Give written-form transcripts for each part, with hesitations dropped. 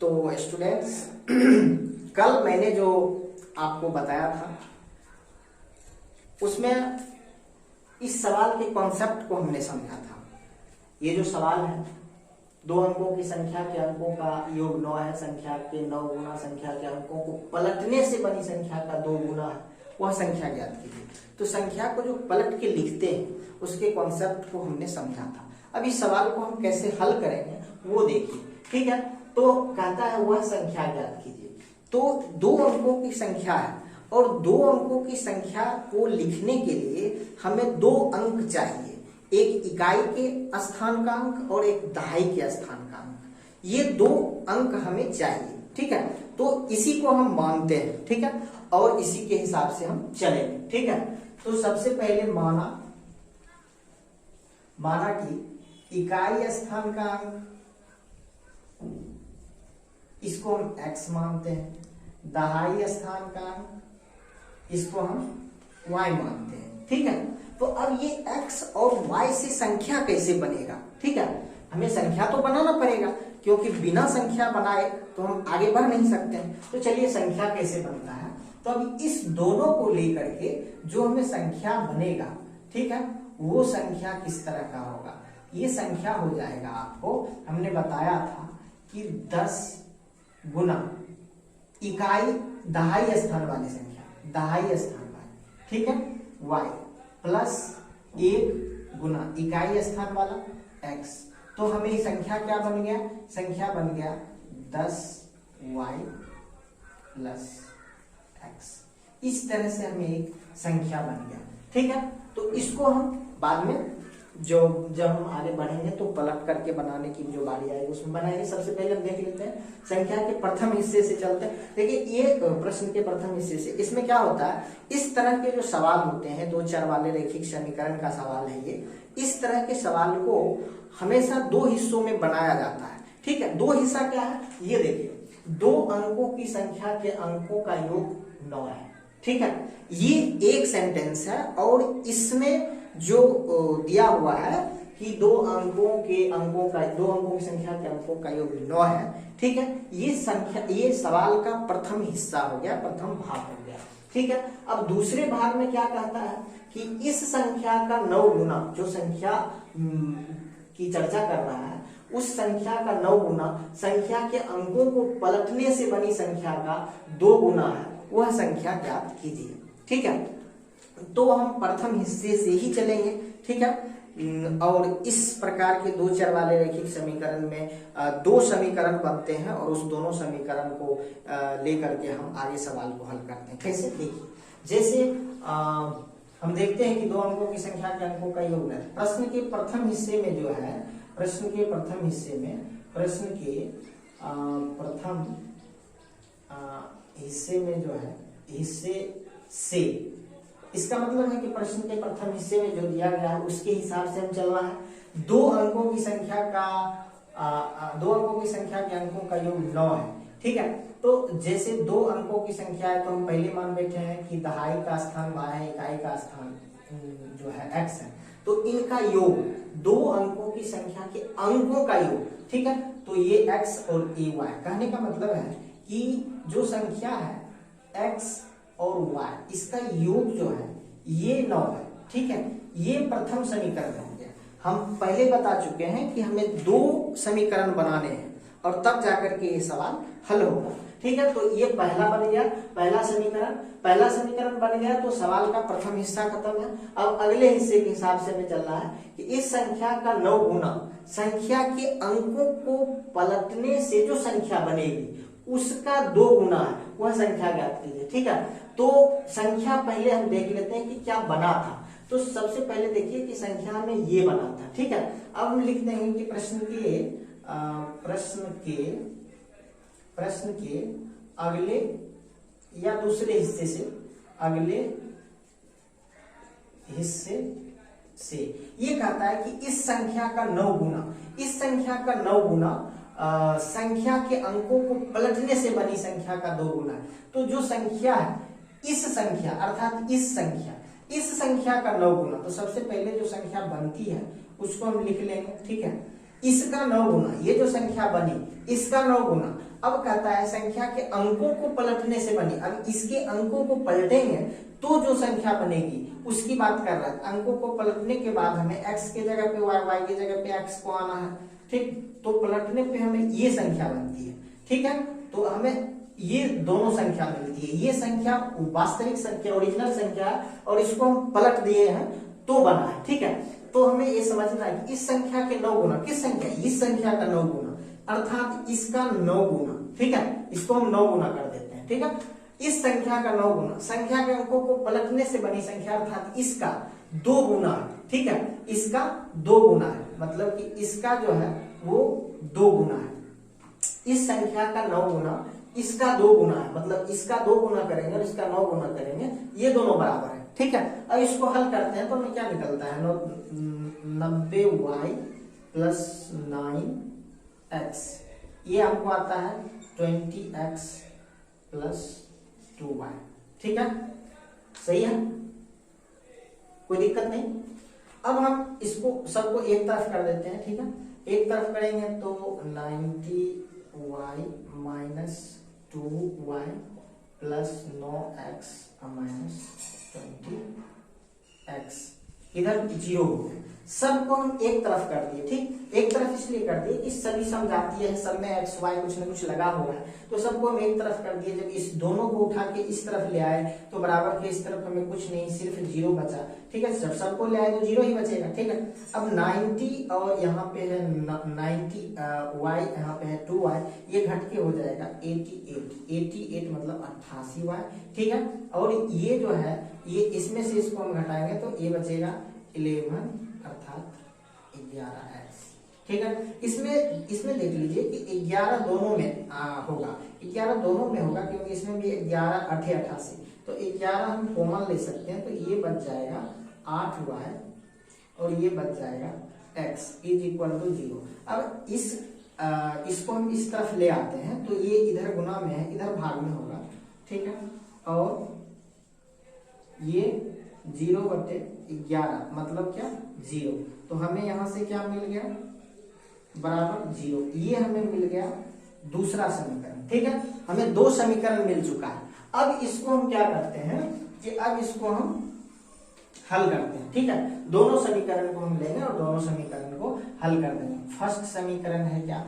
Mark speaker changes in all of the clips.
Speaker 1: तो स्टूडेंट्स कल मैंने जो आपको बताया था उसमें इस सवाल के कॉन्सेप्ट को हमने समझा था। ये जो सवाल है, 2 अंकों की संख्या के अंकों का योग 9 है, संख्या के 9 गुना संख्या के अंकों को पलटने से बनी संख्या का 2 गुना है, वह संख्या ज्ञात कीजिए। तो संख्या को जो पलट के लिखते हैं उसके कॉन्सेप्ट को हमने समझा था। अब इस सवाल को हम कैसे हल करेंगे वो देखिए, ठीक है। तो कहता है वह संख्या ज्ञात कीजिए। तो 2 अंकों की संख्या है और 2 अंकों की संख्या को लिखने के लिए हमें 2 अंक चाहिए, एक इकाई के स्थान का अंक और एक दहाई के स्थान का अंक। ये 2 अंक हमें चाहिए, ठीक है। तो इसी को हम मानते हैं, ठीक है, और इसी के हिसाब से हम चलेंगे, ठीक है। तो सबसे पहले माना कि इकाई स्थान का अंक इसको हम x मानते हैं, दहाई स्थान का अंक इसको हम y मानते हैं, ठीक है। तो अब ये x और y से संख्या कैसे बनेगा, ठीक है। हमें संख्या तो बनाना पड़ेगा क्योंकि बिना संख्या बनाए तो हम आगे बढ़ नहीं सकते हैं। तो चलिए संख्या कैसे बनता है। तो अब इस दोनों को लेकर के जो हमें संख्या बनेगा, ठीक है, वो संख्या किस तरह का होगा। ये संख्या हो जाएगा, आपको हमने बताया था कि 10 गुना इकाई दहाई स्थान वाली संख्या, दहाई स्थान वाली, ठीक है, y प्लस 1 गुना इकाई स्थान वाला x। तो हमें ये संख्या क्या बन गया, संख्या बन गया 10y प्लस x। इस तरह से हमें एक संख्या बन गया, ठीक है। तो इसको हम बाद में जब हम आगे बढ़ेंगे तो पलट करके बनाने की जो बारी आएगी उसमें बनाएंगे। सबसे पहले हम देख लेते हैं संख्या के प्रथम हिस्से से चलते हैं। देखिए ये प्रश्न के प्रथम हिस्से से, इसमें क्या होता है, इस तरह के जो सवाल होते हैं, 2 चर वाले रैखिक समीकरण का सवाल है ये। इस तरह के सवाल को हमेशा 2 हिस्सों में बनाया जाता है, ठीक है। 2 हिस्सा क्या है, ये देखिए, 2 अंकों की संख्या के अंकों का योग 9 है, ठीक है। ये एक सेंटेंस है और इसमें जो दिया हुआ है कि 2 अंकों की संख्या के अंकों का योग 9 है, ठीक है। ये सवाल का प्रथम हिस्सा हो गया, प्रथम भाग हो गया, ठीक है। अब दूसरे भाग में क्या कहता है कि इस संख्या का 9 गुना, जो संख्या की चर्चा कर रहा है उस संख्या का 9 गुना संख्या के अंकों को पलटने से बनी संख्या का 2 गुना है, वह संख्या ज्ञात कीजिए, ठीक है। तो हम प्रथम हिस्से से ही चलेंगे, ठीक है। और इस प्रकार के 2 चर वाले रैखिक समीकरण में 2 समीकरण बनते हैं और उस दोनों समीकरण को लेकर के हम आगे सवाल को हल करते हैं। कैसे, देखिए, जैसे हम देखते हैं कि 2 अंकों की संख्या के अंकों का योग है। प्रश्न के प्रथम हिस्से में जो है, प्रश्न के प्रथम हिस्से में जो है, हिस्से से, इसका मतलब है कि प्रश्न के प्रथम हिस्से में जो दिया गया है उसके हिसाब से हम चलना है। 2 अंकों की संख्या के अंकों का योग 9 है, ठीक है। तो जैसे 2 अंकों की संख्या है तो हम पहले मान बैठे हैं कि दहाई का स्थान y है, इकाई का स्थान जो है x है। तो इनका योग, 2 अंकों की संख्या के अंकों का योग, ठीक है। तो ये x और ये y, कहने का मतलब है कि जो संख्या है x और y, इसका योग जो है ये 9 है, ठीक है। ये प्रथम समीकरण हो गया। हम पहले बता चुके हैं कि हमें 2 समीकरण बनाने हैं और तब जाकर के ये सवाल हल होगा, ठीक है। तो ये पहला बन गया, पहला समीकरण बन गया। तो सवाल का प्रथम हिस्सा खत्म है। अब अगले हिस्से के हिसाब से हमें चलना है कि इस संख्या का 9 गुना संख्या के अंकों को पलटने से जो संख्या बनेगी उसका 2 गुना है, वह संख्या ज्ञात कीजिए, ठीक है। तो संख्या पहले हम देख लेते हैं कि क्या बना था। तो सबसे पहले देखिए कि संख्या में ये बना था, ठीक है। अब हम लिखते हैं कि प्रश्न के अगले या दूसरे हिस्से से, अगले हिस्से से ये कहता है कि इस संख्या का 9 गुना संख्या के अंकों को पलटने से बनी संख्या का 2 गुना है। तो जो संख्या है, इस संख्या अर्थात इस संख्या का 9 गुना, तो सबसे पहले जो संख्या बनती है उसको हम लिख लेंगे, ठीक है। इसका 9 गुना, ये जो संख्या बनी इसका 9 गुना। अब कहता है संख्या के अंकों को पलटने से बनी। अब इसके अंकों को पलटेंगे तो जो संख्या बनेगी उसकी बात कर रहा है। अंकों को पलटने के बाद हमें x के जगह पे y, y के जगह पे x को आना है, ठीक। तो पलटने पे हमें ये संख्या बनती है, ठीक है। तो हमें ये दोनों संख्या मिलती है। ये संख्या वास्तविक संख्या, ओरिजिनल संख्या है, और इसको हम पलट दिए हैं तो बना है, ठीक है। तो हमें ये समझना है कि इस संख्या के 9 गुना, किस संख्या, इस संख्या का 9 गुना, अर्थात इसका 9 गुना, ठीक है। इसको हम 9 गुना कर देते हैं, ठीक है। इस संख्या का 9 गुना, संख्या के अंकों को पलटने से बनी संख्या, अर्थात इसका 2 गुना है, ठीक है। इसका 2 गुना है, मतलब कि इसका जो है वो 2 गुना है। इस संख्या का 9 गुना, इसका 2 गुना है, मतलब इसका 2 गुना करेंगे और इसका 9 गुना करेंगे, ये दोनों बराबर है, ठीक है। अब इसको हल करते हैं तो हमें क्या निकलता है, 90y प्लस 9x, ये हमको आता है 20x प्लस 2y, ठीक है। सही है, कोई दिक्कत नहीं। अब हम इसको सबको एक तरफ कर देते हैं, ठीक है। एक तरफ करेंगे तो 90y minus 2y plus 9x minus 20x, इधर 0 हो गया। सबको हम एक तरफ कर दिए, ठीक। एक तरफ इसलिए कर दिए कि सभी समजातीय है, सब में x y कुछ न कुछ लगा हुआ है, तो सबको हम एक तरफ कर दिए। जब इस दोनों को उठा के इस तरफ ले आए तो बराबर के इस तरफ हमें कुछ नहीं, सिर्फ 0 बचा, ठीक है। जब सबको ले आए तो 0 ही बचेगा, ठीक है। अब 90 और यहाँ पे है 90 y, यहाँ पे है 2y, ये घट के हो जाएगा 88 मतलब 88y, ठीक है। और ये जो है, ये इसमें से इसको हम घटाएंगे तो ये बचेगा 11 अर्थात 11x, ठीक है। इसमें देख लीजिए कि 11 दोनों में होगा, 11 दोनों में होगा, क्योंकि इसमें भी 11 8 88, तो 11 हम कॉमन ले सकते हैं, तो ये बच जाएगा 8y और ये बच जाएगा x इज इक्वल टू 0। अब इसको हम इस तरफ ले आते हैं तो ये इधर गुना में है, इधर भाग में होगा, ठीक है। और ये 0/11 मतलब क्या, 0, तो हमें यहां से क्या मिल गया, बराबर 0। ये हमें मिल गया दूसरा समीकरण, ठीक है। हमें 2 समीकरण मिल चुका है। अब इसको हम क्या करते हैं कि अब इसको हम हल करते हैं, ठीक है। दोनों समीकरण को हम लेंगे और दोनों समीकरण को हल कर देंगे। फर्स्ट समीकरण है क्या,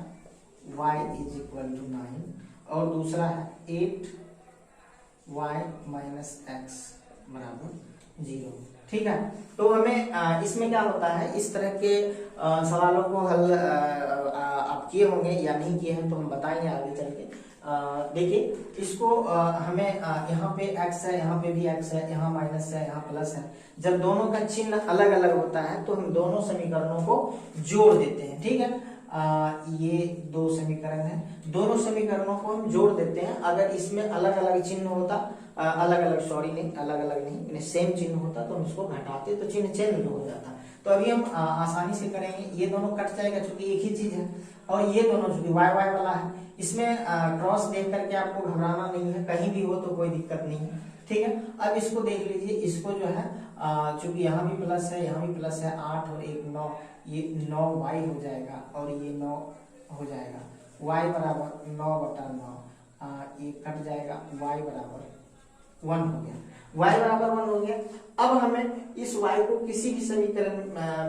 Speaker 1: y इज इक्वल टू 9 और दूसरा है 8y माइनस x बराबर 0, ठीक है। तो हमें इसमें क्या होता है, इस तरह के सवालों को हल आप किए होंगे या नहीं किए हैं तो हम बताएंगे आगे चल के। देखिए इसको हमें यहाँ पे x है, यहाँ पे भी x है, यहाँ माइनस है, यहाँ प्लस है। जब दोनों का चिन्ह अलग अलग होता है तो हम दोनों समीकरणों को जोड़ देते हैं, ठीक है। ये 2 समीकरण है, दोनों समीकरणों को हम जोड़ देते हैं। अगर इसमें अलग अलग चिन्ह होता, अलग अलग नहीं, सेम चिन्ह होता तो हम इसको घटाते तो चिन्ह चेंज हो जाता। तो अभी हम आसानी से करेंगे, ये दोनों कट जाएगा क्योंकि एक ही चीज है, और ये दोनों चूंकि y y वाला है, इसमें क्रॉस देख करके आपको घबराना नहीं है, कहीं भी हो तो कोई दिक्कत नहीं है, ठीक है। अब इसको देख लीजिए, इसको जो है चूंकि यहाँ भी प्लस है, यहाँ भी प्लस है, 8 और 1 9, ये 9y हो जाएगा और ये 9 हो जाएगा, y बराबर 9/9, ये कट जाएगा, y बराबर 1 हो गया, y बराबर 1 हो गया। अब हमें इस y को किसी भी समीकरण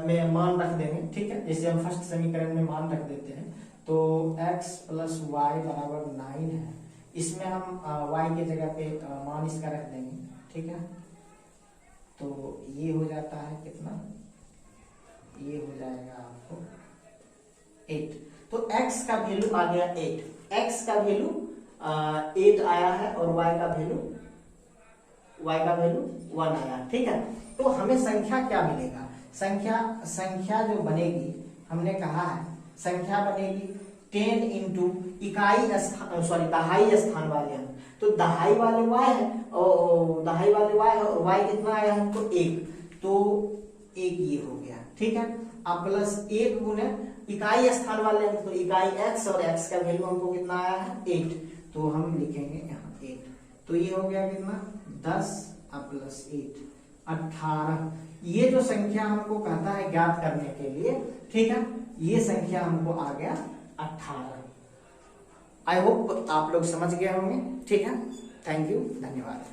Speaker 1: में मान रख देंगे, ठीक है। जैसे हम फर्स्ट समीकरण में मान रख देते हैं तो x प्लस वाई बराबर 9 है, इसमें हम y के जगह पे मान इसका रख देंगे, ठीक है। तो ये हो जाता है कितना, ये हो जाएगा आपको 8। तो x का वैल्यू आ गया 8, x का वैल्यू 8 आया है और y का वैल्यू 1 आया, ठीक है। तो हमें संख्या क्या मिलेगा, संख्या जो बनेगी, हमने कहा है संख्या बनेगी 10 इंटू दहाई स्थान वाले हैं, तो दहाई वाले y है और दहाई वाले y है और y कितना आया है हमको 1, तो 1 ये हो गया, ठीक है। अब प्लस 1 गुने इकाई स्थान वाले हैं तो इकाई x और x का वैल्यू हमको कितना आया है 8, तो हम लिखेंगे यहाँ 8, तो ये हो गया कितना 10 प्लस 8 18। ये जो संख्या हमको कहता है ज्ञात करने के लिए, ठीक है, ये संख्या हमको आ गया 18। आई होप आप लोग समझ गए होंगे। ठीक है, थैंक यू, धन्यवाद।